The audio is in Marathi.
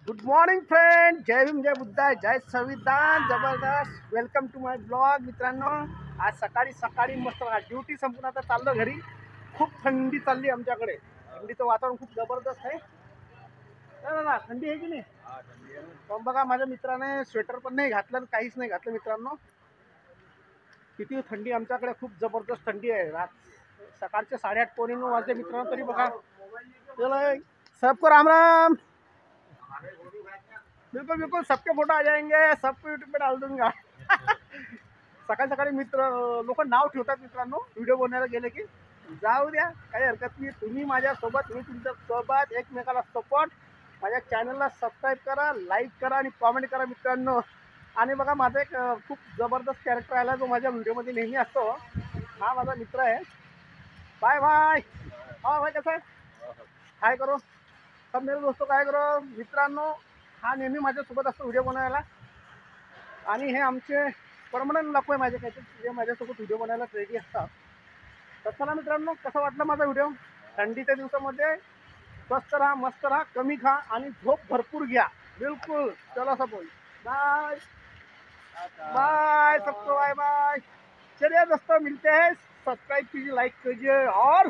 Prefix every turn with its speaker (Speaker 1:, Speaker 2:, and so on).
Speaker 1: गुड मॉर्निंग फ्रेंड, जय भीम, जय बुद्धा, जय संविधान. जबरदस्त. Welcome to my blog. मित्रांनो, आज सकाळी सकाळी मस्त ड्युटी संपून आता चाललो घरी. खूप थंडी चालली आमच्याकडे. थंडीचं वातावरण खूप जबरदस्त आहे. ना थंडी आहे की नाही? पण बघा, माझ्या मित्राने स्वेटर पण नाही घातलं आणि काहीच नाही घातलं. मित्रांनो, किती थंडी आमच्याकडे, खूप जबरदस्त थंडी आहे. सकाळचे 8:30 पावणे 9 वाजले मित्रांनो, तरी बघा. चलो सबको राम राम. बिल्कुल बिल्कुल, सबके फोटो आ जाएंगे, सबको यूट्यूब पे डाल दूंगा. सकाळी सकाळी मित्र लोक नाव ठेवतात मित्रांनो, व्हिडिओ बनवायला गेले की. जाऊ द्या, काही हरकत नाही. तुम्ही माझ्यासोबत, मी तुमच्या सोबत, एकमेकाला सपोर्ट. माझ्या चॅनलला सबस्क्राईब करा, लाईक करा आणि कॉमेंट करा मित्रांनो. आणि बघा, माझा एक खूप जबरदस्त कॅरेक्टर आला जो माझ्या व्हिडिओमध्ये नेहमी असतो. हा माझा मित्र आहे. Bye bye. हा भाई, कसं आहे? काय करो सब मेरे दोस्तों, काय करो मित्रांनो. हा नेहमी माझ्यासोबत असतो व्हिडिओ बनवायला. आणि हे आमचे परमनंट नको आहे माझे, काहीतरी जे माझ्यासोबत व्हिडिओ बनायला रेडी असतात. तर चला मित्रांनो, कसं वाटलं माझा व्हिडिओ? थंडीच्या दिवसामध्ये स्वस्त राहा, मस्त राहा, कमी खा आणि झोप भरपूर घ्या. बिलकुल. चलो सपोज, बाय बाय सबको, बाय बाय. चलिए दोस्तों, मिलते हैं. सब्सक्राइब कीजिए, लाइक कीजिए और